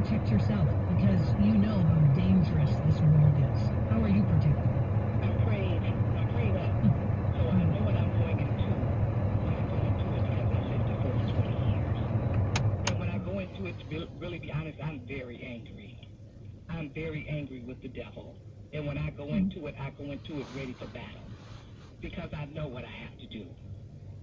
protect yourself? Because you know how dangerous this world is. How are you protected? I'm prayed. I'm prayed up. So I know what I'm going into. When I go into it, because I lived it for over 20 years. And when I go into it, to really be honest, I'm very angry. I'm very angry with the devil. And when I go into it, I go into it ready for battle. Because I know what I have to do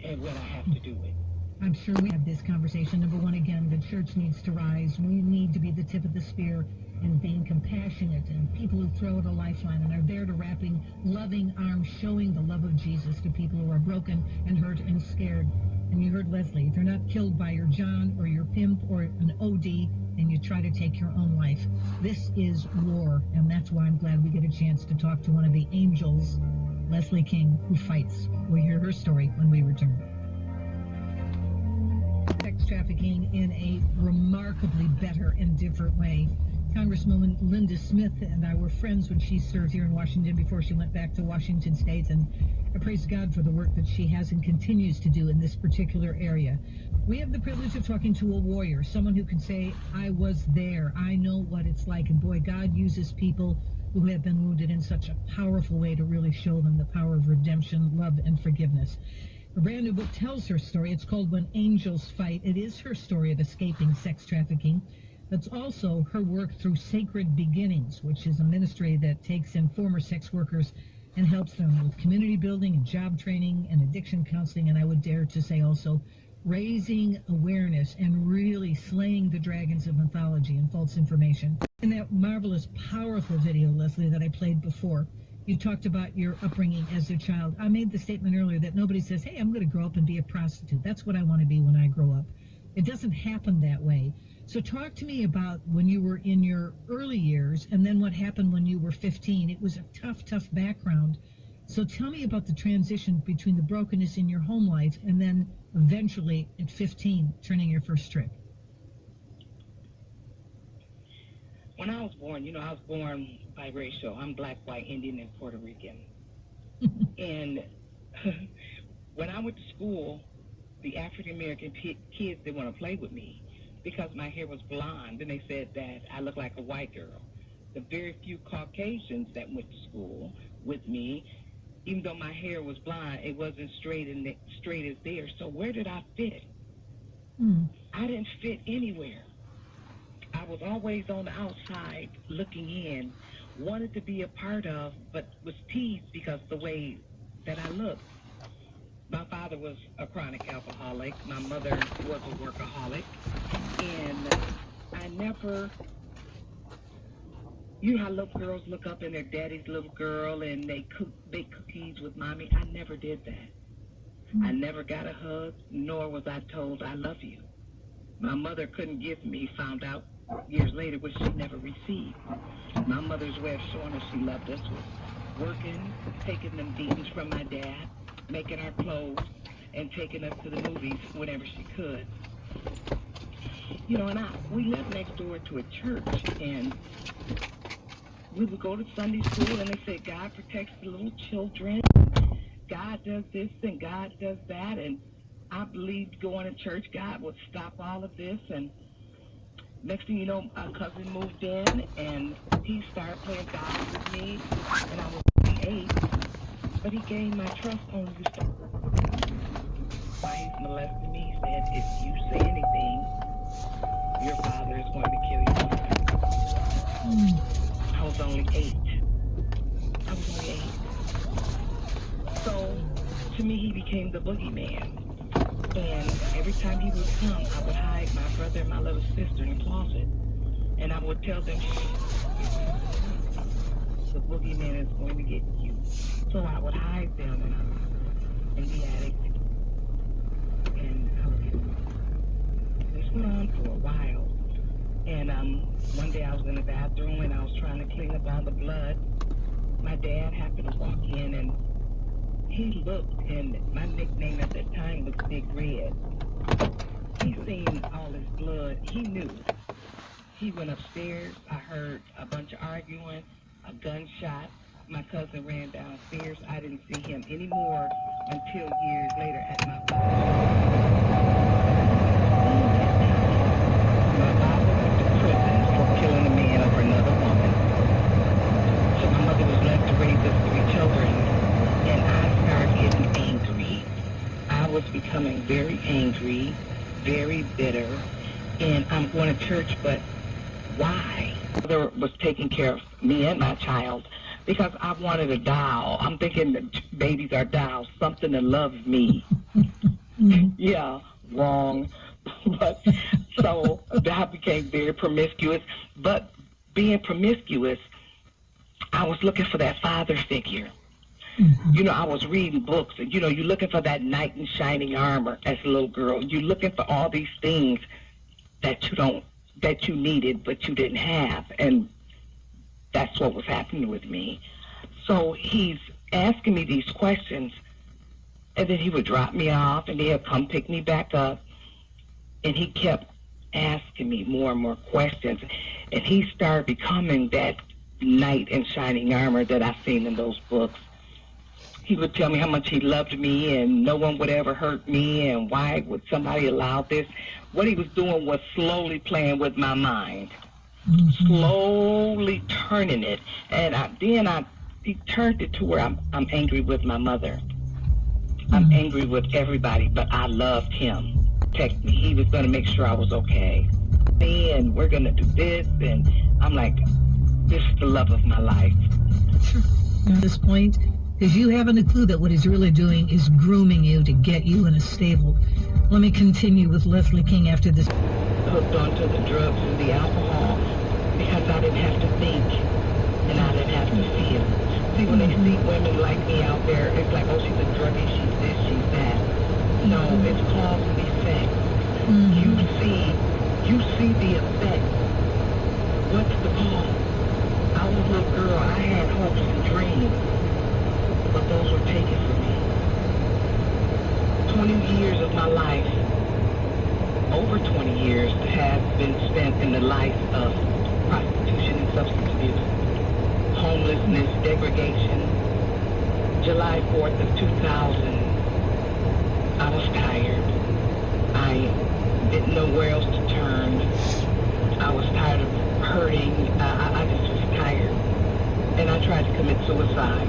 and when I have to do it. I'm sure we have this conversation. Number one, again, the church needs to rise. We need to be the tip of the spear and being compassionate and people who throw out a lifeline and are there to wrapping loving arms, showing the love of Jesus to people who are broken and hurt and scared. And you heard Leslie, if you're not killed by your John or your pimp or an OD, and you try to take your own life. This is war, and that's why I'm glad we get a chance to talk to one of the angels, Leslie King, who fights. We'll hear her story when we return. Sex trafficking in a remarkably better and different way. Congresswoman Linda Smith and I were friends when she served here in Washington before she went back to Washington State, and I praise God for the work that she has and continues to do in this particular area. We have the privilege of talking to a warrior, someone who can say, I was there, I know what it's like, and boy, God uses people who have been wounded in such a powerful way to really show them the power of redemption, love, and forgiveness. A brand new book tells her story. It's called When Angels Fight. It is her story of escaping sex trafficking. That's also her work through Sacred Beginnings, which is a ministry that takes in former sex workers and helps them with community building and job training and addiction counseling, and I would dare to say also raising awareness and really slaying the dragons of mythology and false information. In that marvelous, powerful video, Leslie, that I played before, you talked about your upbringing as a child. I made the statement earlier that nobody says, hey, I'm going to grow up and be a prostitute. That's what I want to be when I grow up. It doesn't happen that way. So talk to me about when you were in your early years and then what happened when you were 15. It was a tough background. So tell me about the transition between the brokenness in your home life and then eventually at 15 turning your first trick. When I was born, I was born biracial. I'm black, white, Indian, and Puerto Rican. And when I went to school, the African-American kids didn't want to play with me because my hair was blonde, and they said that I looked like a white girl. The very few Caucasians that went to school with me, even though my hair was blonde, it wasn't straight as theirs. So where did I fit? I didn't fit anywhere. I was always on the outside looking in, wanted to be a part of, but was teased because the way that I looked. My father was a chronic alcoholic. My mother was a workaholic. And I never, how little girls look up in their daddy's little girl and they bake cookies with mommy. I never did that. I never got a hug, nor was I told I love you. My mother couldn't give me, found out years later, which she never received. My mother's way of showing us she loved us was working, taking them beatings from my dad, making our clothes, and taking us to the movies whenever she could. And we lived next door to a church, and we would go to Sunday school, and they said God protects the little children, God does this and God does that, and I believed going to church, God would stop all of this. And next thing you know, a cousin moved in, and he started playing God with me, and I was 8, but he gained my trust only to start. Why he's molesting me, he said, if you say anything, your father is going to kill your mother. I was only 8. So, to me, he became the boogeyman. And every time he would come, I would hide my brother and my little sister in the closet. And I would tell them, the boogeyman is going to get you. So I would hide them in the attic. And this went on for a while. And one day I was in the bathroom and I was trying to clean up all the blood. My dad happened to walk in, and he looked, and my nickname at that time was Big Red. He seen all this blood. He knew. He went upstairs. I heard a bunch of arguing, a gunshot. My cousin ran downstairs. I didn't see him anymore until years later at my father's. My father went to prison for angry, very bitter, and I'm going to church, but why? My mother was taking care of me and my child because I wanted a doll. I'm thinking that babies are dolls, something to love me. Yeah, wrong. But so I became very promiscuous. But being promiscuous, I was looking for that father figure. You know, I was reading books, and, you know, you're looking for that knight in shining armor as a little girl. You're looking for all these things that you needed, but you didn't have. And that's what was happening with me. So he's asking me these questions, and then he would drop me off, and he'd come pick me back up. And he kept asking me more and more questions. And he started becoming that knight in shining armor that I've seen in those books. He would tell me how much he loved me and no one would ever hurt me and why would somebody allow this. What he was doing was slowly playing with my mind, slowly turning it. And he turned it to where I'm angry with my mother. I'm angry with everybody, but I loved him. Protect me. He was going to make sure I was okay. And we're going to do this. And I'm like, this is the love of my life. At this point, because you haven't a clue that what he's really doing is grooming you to get you in a stable. Let me continue with Leslie King after this. Hooked onto the drugs and the alcohol because I didn't have to think and I didn't have to feel. See, when they see women like me out there, it's like, oh, she's a druggie, she's this, she's that. No, it's cause and effect. You see the effect. What's the cause? I was a little girl, I had hopes and dreams, but those were taken from me. 20 years of my life, over 20 years, have been spent in the life of prostitution and substance abuse, homelessness, degradation. July 4th of 2000, I was tired. I didn't know where else to turn. I was tired of hurting. I just was tired. And I tried to commit suicide.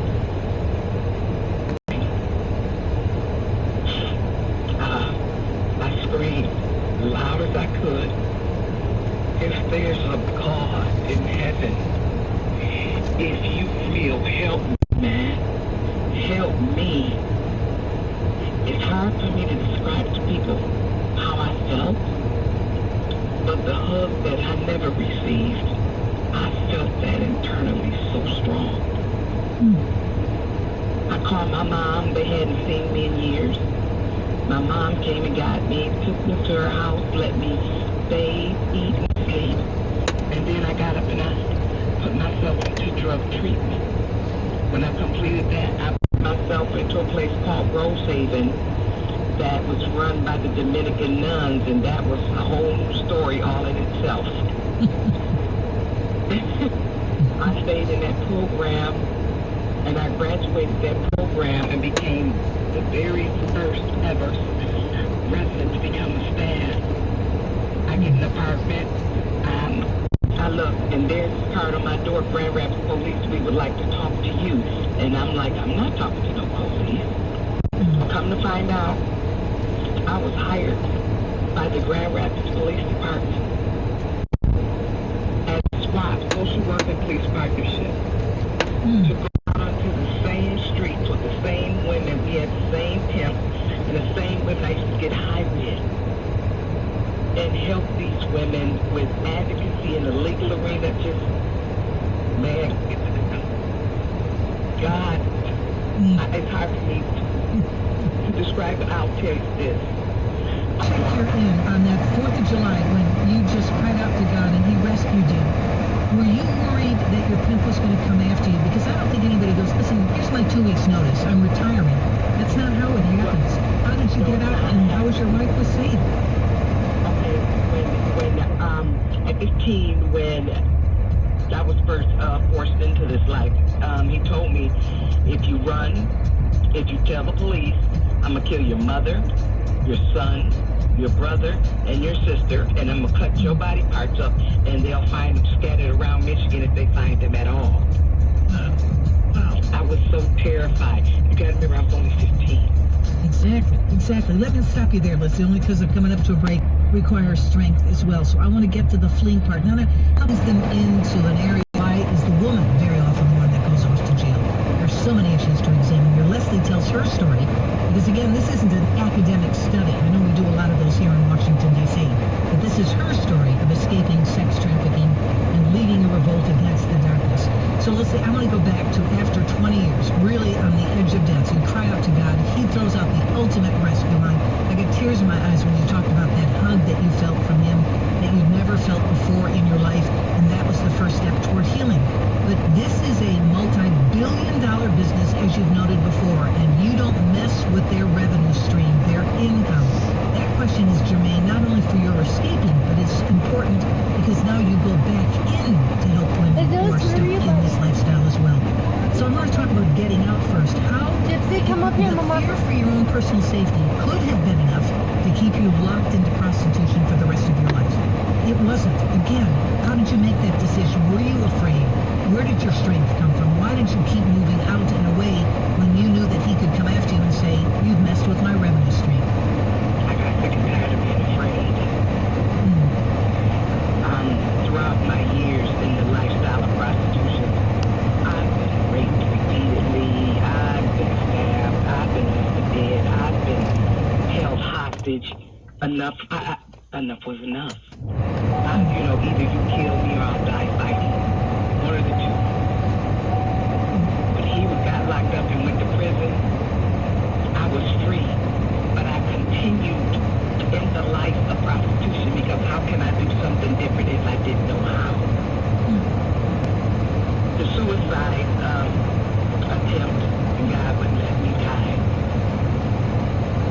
I screamed loud as I could. If there's a God in heaven, if you will help me, man, help me. It's hard for me to describe to people how I felt, but the hug that I never received, I felt that internally so strong. I called my mom. They hadn't seen me in years. My mom came and got me, took me to her house, let me bathe, eat, and sleep. And then I got up and I put myself into drug treatment. When I completed that, I put myself into a place called Rosehaven that was run by the Dominican nuns, and that was a whole new story all in itself. I stayed in that program, and I graduated that program and became the very first ever resident to become a staff. I get an apartment. I look, and there's a card on my door, Grand Rapids Police, we would like to talk to you. And I'm like, I'm not talking to no police. Come to find out, I was hired by the Grand Rapids Police Department as SWAT, Social Work and Police Partnership, to go out onto the same streets with the same women. We had the same pimps and the same women I used to get high with, and help these women with advocacy in the legal arena. Just, man, God, it's hard for me to describe it. I'll tell you this. You're in on that 4th of July when you just cried out to God and he rescued you. Were you worried that your pimp was going to come after you? Because I don't think anybody goes, listen, here's my 2 weeks notice, I'm retiring. That's not how it happens. How did you get out and how was your life was saved? Okay, when at 15, when I was first forced into this life, he told me, if you run, if you tell the police, I'm going to kill your mother, your son, your brother, and your sister, and I'm going to cut your body parts up, and they'll find them scattered around Michigan if they find them at all. Wow. I was so terrified. You got to remember, I was only 15. Exactly, exactly. Let me stop you there, Leslie, only because I'm coming up to a break requires strength as well. So I want to get to the fleeing part. Now, that comes them into an area. Why is the woman very often the one that goes off to jail? There's so many issues to examine here. Leslie tells her story because, again, this isn't an academic study. I know we do a lot of those here in Washington, D.C., but this is her story of escaping sex trafficking and leading a revolt against the darkness. So Leslie, I want to go back to after 20 years, really on the edge of death. You cry out to God. He throws out the ultimate rescue line. I get tears in my eyes when you talked about that hug that you felt from him that you'd never felt before in your life, and that was the first step toward healing. But this is a multi-billion-dollar business, as you've noted before, and you don't mess with their revenue stream, their income. That question is germane not only for your escaping, but it's important because now you go back in to help women who are stuck in this lifestyle as well. So I want to talk about getting out first. How Gypsy, come up here, the Mama. fear for your own personal safety could have been enough to keep you locked into prostitution for the rest of your life. It wasn't. Again, how did you make that decision? Were you afraid? Where did your strength come from? Why did you keep moving out and away when you knew that he could come after you and say, you've messed with my revenue stream? I got sick and tired of being afraid. Throughout my years in the lifestyle of prostitution, I've been raped repeatedly. I've been stabbed. I've been left for dead. I've been held hostage. Enough was enough. Either you kill me or I'll die fighting. One of the two. When he got locked up and went to prison, I was free. But I continued in the life of prostitution because how can I do something different if I didn't know how? The suicide attempt, and God wouldn't let me die.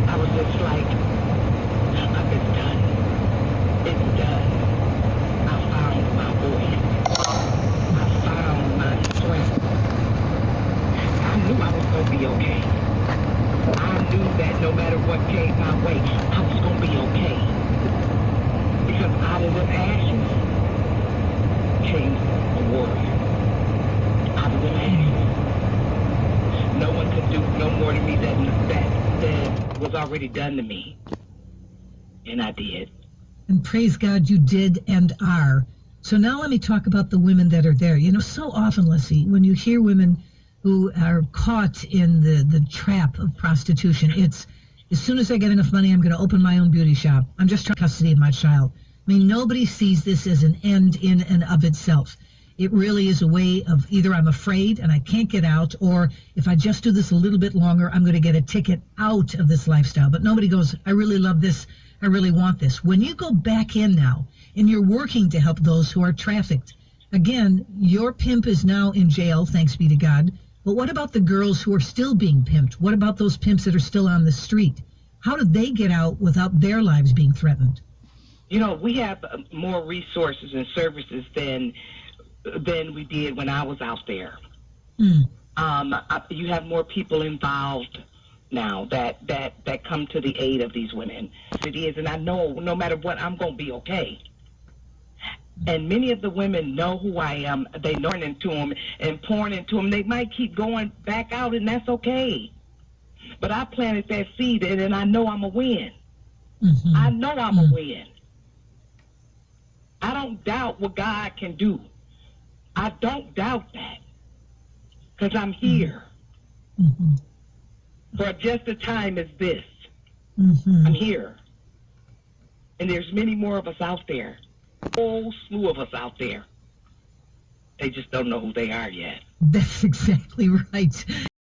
I was just like, it's done. It's done. I found my voice. I found my strength. I knew I was going to be okay. I knew that no matter what came my way, I was going to be okay. Because out of them ashes came a warrior. Out of them ashes. No one could do no more to me that was already done to me. And I did. And praise God, you did and are. So now let me talk about the women that are there. So often, Leslie, when you hear women who are caught in the trap of prostitution, it's as soon as I get enough money, I'm going to open my own beauty shop. I'm just trying to custody of my child. I mean, nobody sees this as an end in and of itself. It really is a way of either I'm afraid and I can't get out, or if I just do this a little bit longer, I'm going to get a ticket out of this lifestyle. But nobody goes, I really love this. I really want this. When you go back in now and you're working to help those who are trafficked, again, your pimp is now in jail, thanks be to God. But what about the girls who are still being pimped? What about those pimps that are still on the street? How do they get out without their lives being threatened? We have more resources and services than we did when I was out there. You have more people involved now that come to the aid of these women. It is, and I know no matter what, I'm going to be okay. And many of the women know who I am. They know into them and pouring into them. They might keep going back out, and that's okay. But I planted that seed, and I know I'm a win. Mm-hmm. I know I'm a win. I don't doubt what God can do. I don't doubt that because I'm here for just a time as this. I'm here. And there's many more of us out there. A whole slew of us out there. They just don't know who they are yet. That's exactly right.